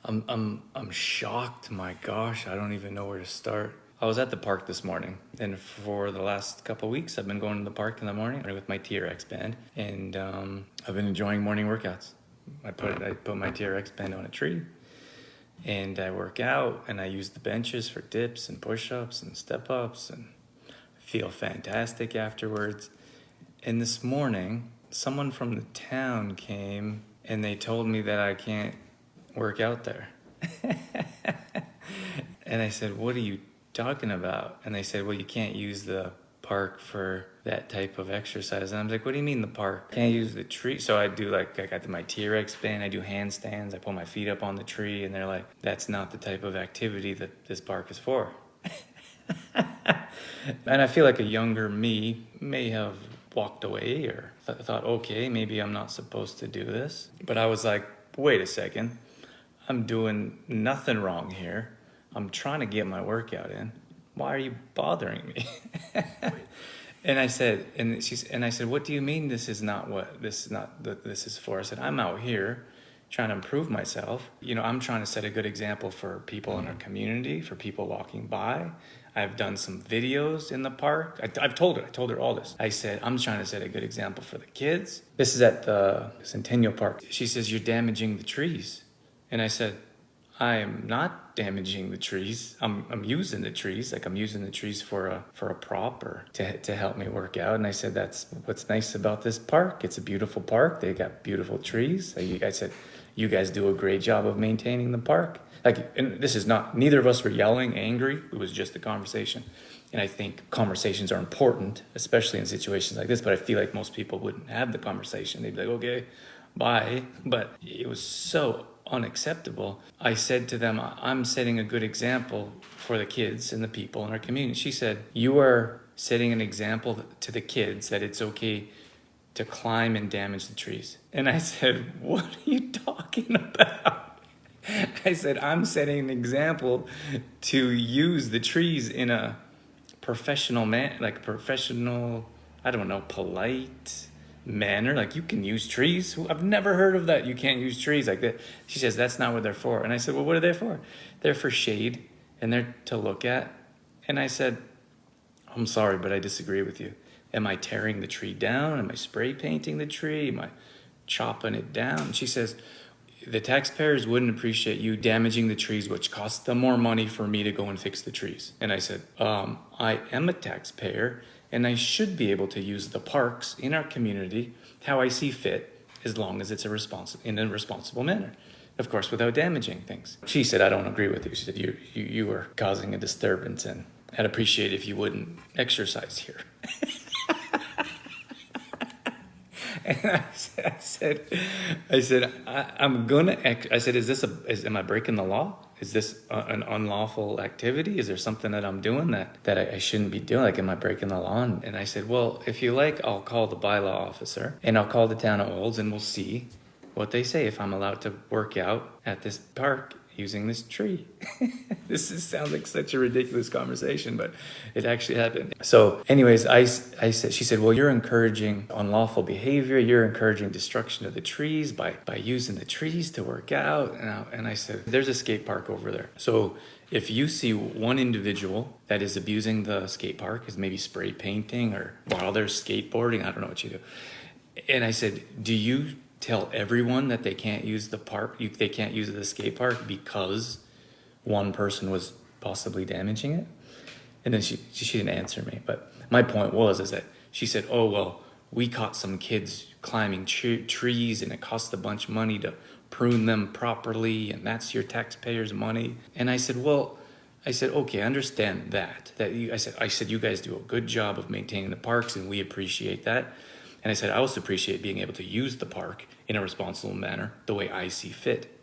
I'm shocked. My gosh, I don't even know where to start. I was at the park this morning, and for the last couple of weeks, I've been going to the park in the morning with my TRX band, and I've been enjoying morning workouts. I put my TRX band on a tree, and I work out, and I use the benches for dips and push-ups and step-ups, and I feel fantastic afterwards. And this morning, someone from the town came, and they told me that I can't work out there. And I said, what are you talking about? And they said, well, you can't use the park for that type of exercise. And I was like, what do you mean the park? Can't use the tree? So I got my TRX band, I do handstands, I pull my feet up on the tree, and they're like, that's not the type of activity that this park is for. And I feel like a younger me may have walked away or thought, okay, maybe I'm not supposed to do this. But I was like, wait a second. I'm doing nothing wrong here. I'm trying to get my workout in. Why are you bothering me? And I said, what do you mean this is for? I said, I'm out here trying to improve myself. I'm trying to set a good example for people in our community, for people walking by. I've done some videos in the park. I told her all this. I said, I'm trying to set a good example for the kids. This is at the Centennial Park. She says, you're damaging the trees. And I said, I am not damaging the trees. I'm using the trees. Like I'm using the trees for a prop or to help me work out. And I said, that's what's nice about this park. It's a beautiful park. They got beautiful trees. I said, you guys do a great job of maintaining the park. And this is not, neither of us were yelling, angry. It was just a conversation. And I think conversations are important, especially in situations like this. But I feel like most people wouldn't have the conversation. They'd be like, okay, bye. But it was so unacceptable. I said to them, I'm setting a good example for the kids and the people in our community. She said, you are setting an example to the kids that it's okay to climb and damage the trees. And I said, what are you talking about? I said, I'm setting an example to use the trees in a professional polite manner. Like, you can use trees. I've never heard of that. You can't use trees like that. She says, that's not what they're for. And I said, well, what are they for? They're for shade, and they're to look at. And I said, I'm sorry, but I disagree with you. Am I tearing the tree down? Am I spray painting the tree? Am I chopping it down? And she says, the taxpayers wouldn't appreciate you damaging the trees, which costs them more money for me to go and fix the trees. And I said, I am a taxpayer, and I should be able to use the parks in our community how I see fit, as long as it's in a responsible manner. Of course, without damaging things. She said, I don't agree with you. She said, you are causing a disturbance, and I'd appreciate if you wouldn't exercise here. And I said, am I breaking the law? Is this an unlawful activity? Is there something that I'm doing that I shouldn't be doing? Like, am I breaking the law? And I said, well, if you like, I'll call the bylaw officer, and I'll call the town of Olds, and we'll see what they say if I'm allowed to work out at this park using this tree. Sounds like such a ridiculous conversation, but it actually happened. So anyways, she said, well, you're encouraging unlawful behavior. You're encouraging destruction of the trees by using the trees to work out. And I said, there's a skate park over there. So if you see one individual that is abusing the skate park, is maybe spray painting or while they're skateboarding, I don't know what you do. And I said, do you tell everyone that they can't use the park, they can't use the skate park because one person was possibly damaging it? And then she didn't answer me. But my point is that she said, oh, well, we caught some kids climbing trees, and it cost a bunch of money to prune them properly, and that's your taxpayers' money. And I said, okay, I understand that. I said, you guys do a good job of maintaining the parks, and we appreciate that. And I said, I also appreciate being able to use the park in a responsible manner, the way I see fit.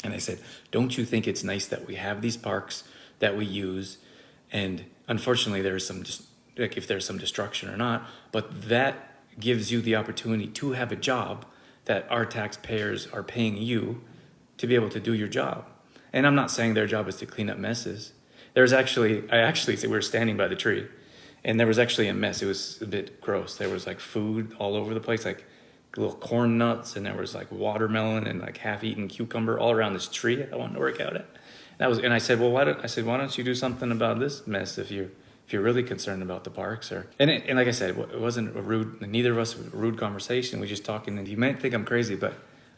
And I said, don't you think it's nice that we have these parks that we use? And unfortunately, there's if there's some destruction or not, but that gives you the opportunity to have a job that our taxpayers are paying you to be able to do your job. And I'm not saying their job is to clean up messes. We were standing by the tree, and there was actually a mess. It was a bit gross. There was like food all over the place, like little corn nuts, and there was like watermelon and like half-eaten cucumber all around this tree I wanted to work out at. And I said, well, why don't you do something about this mess if you're really concerned about the parks? And like I said, it wasn't a rude, neither of us, a rude conversation. We just talking, and you might think I'm crazy, but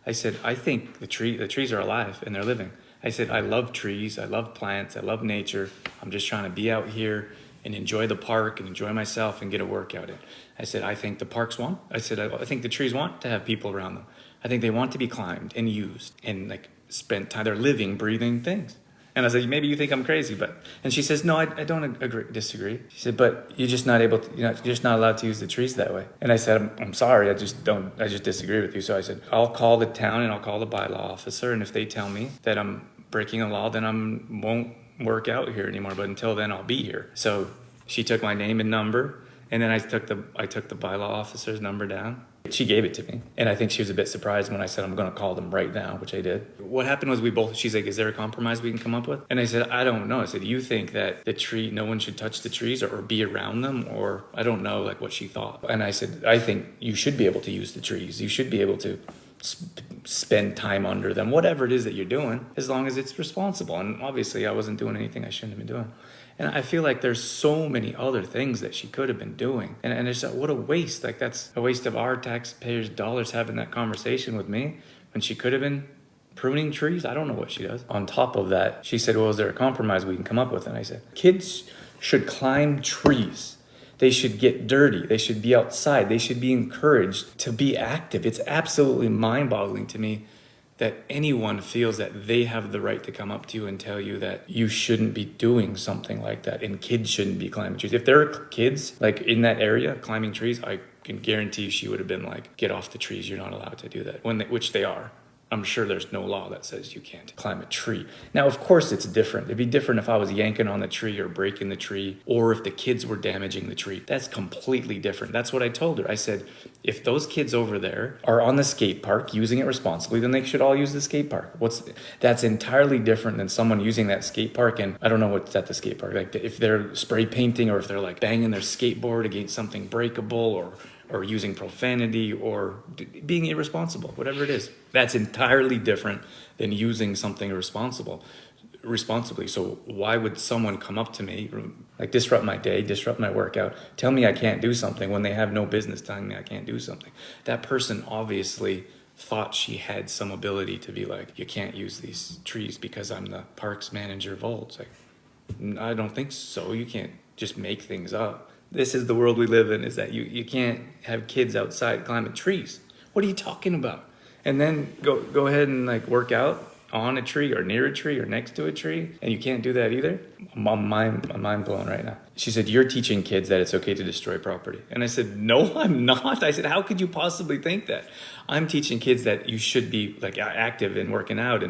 I said, I think the trees are alive and they're living. I said, I love trees, I love plants, I love nature. I'm just trying to be out here and enjoy the park and enjoy myself and get a workout in. I said, I think the parks I think the trees want to have people around them. I think they want to be climbed and used and like spent time. They're living, breathing things. And I was like, maybe you think I'm crazy, and she says, no, I don't disagree. She said, but you're just not you're just not allowed to use the trees that way. And I said, I'm sorry, I just disagree with you. So I said, I'll call the town and I'll call the bylaw officer. And if they tell me that I'm breaking a law, then I won't work out here anymore. But until then, I'll be here. So she took my name and number. And then I took the bylaw officer's number down. She gave it to me. And I think she was a bit surprised when I said, I'm going to call them right now, which I did. What happened was she's like, is there a compromise we can come up with? And I said, I don't know. I said, you think that no one should touch the trees or be around them? Or I don't know like what she thought. And I said, I think you should be able to use the trees. You should be able to spend time under them, whatever it is that you're doing, as long as it's responsible. And obviously I wasn't doing anything I shouldn't have been doing. And I feel like there's so many other things that she could have been doing. And it's what a waste. Like that's a waste of our taxpayers' dollars having that conversation with me when she could have been pruning trees. I don't know what she does. On top of that, she said, well, is there a compromise we can come up with? And I said, kids should climb trees. They should get dirty. They should be outside. They should be encouraged to be active. It's absolutely mind-boggling to me that anyone feels that they have the right to come up to you and tell you that you shouldn't be doing something like that and kids shouldn't be climbing trees. If there are kids like in that area climbing trees, I can guarantee she would have been like, get off the trees, you're not allowed to do that, which they are. I'm sure there's no law that says you can't climb a tree. Now, of course, it's different. It'd be different if I was yanking on the tree or breaking the tree, or if the kids were damaging the tree. That's completely different. That's what I told her. I said, if those kids over there are on the skate park using it responsibly, then they should all use the skate park. That's entirely different than someone using that skate park, and I don't know what's at the skate park. Like if they're spray painting or if they're like banging their skateboard against something breakable or using profanity or being irresponsible, whatever it is. That's entirely different than using something responsibly. So why would someone come up to me, like disrupt my day, disrupt my workout, tell me I can't do something when they have no business telling me I can't do something? That person obviously thought she had some ability to be like, you can't use these trees because I'm the parks manager of Olds. Like, I don't think so. You can't just make things up. This is the world we live in, is that you can't have kids outside climbing trees. What are you talking about? And then go ahead and like work out on a tree or near a tree or next to a tree, and you can't do that either? I'm mind blown right now. She said, you're teaching kids that it's okay to destroy property. And I said, no, I'm not. I said, how could you possibly think that? I'm teaching kids that you should be like active and working out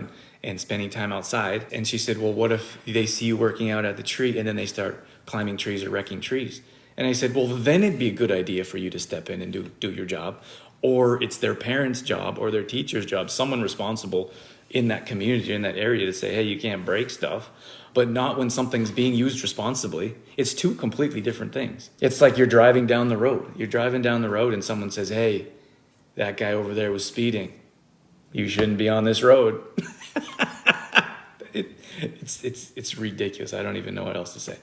and spending time outside. And she said, well, what if they see you working out at the tree and then they start climbing trees or wrecking trees? And I said, well, then it'd be a good idea for you to step in and do your job. Or it's their parents' job or their teacher's job, someone responsible in that community, in that area, to say, hey, you can't break stuff, but not when something's being used responsibly. It's two completely different things. It's like you're driving down the road. You're driving down the road and someone says, hey, that guy over there was speeding. You shouldn't be on this road. It's ridiculous. I don't even know what else to say.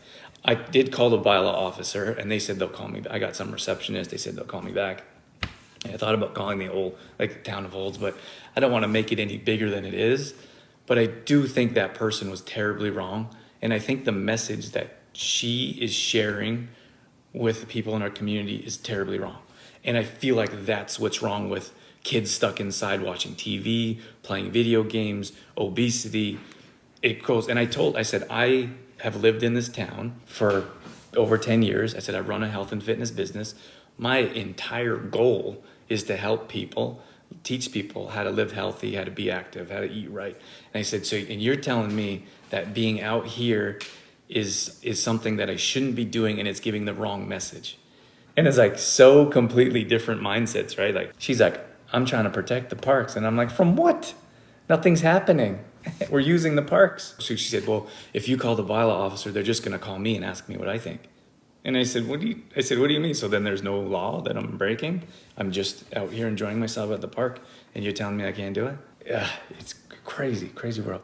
I did call the bylaw officer, and they said they'll call me. I got some receptionist. They said they'll call me back. And I thought about calling the town of Olds, but I don't want to make it any bigger than it is. But I do think that person was terribly wrong, and I think the message that she is sharing with the people in our community is terribly wrong. And I feel like that's what's wrong with kids stuck inside watching TV, playing video games, obesity. It goes, and I said, I have lived in this town for over 10 years. I said, I run a health and fitness business. My entire goal is to help people, teach people how to live healthy, how to be active, how to eat right. And I said, and you're telling me that being out here is something that I shouldn't be doing, and it's giving the wrong message. And it's like so completely different mindsets, right? Like she's like, I'm trying to protect the parks. And I'm like, from what? Nothing's happening. We're using the parks. So she said, well, if you call the bylaw officer, they're just going to call me and ask me what I think. And I said, what do you mean? So then there's no law that I'm breaking? I'm just out here enjoying myself at the park and you're telling me I can't do it? Yeah, it's crazy, crazy world.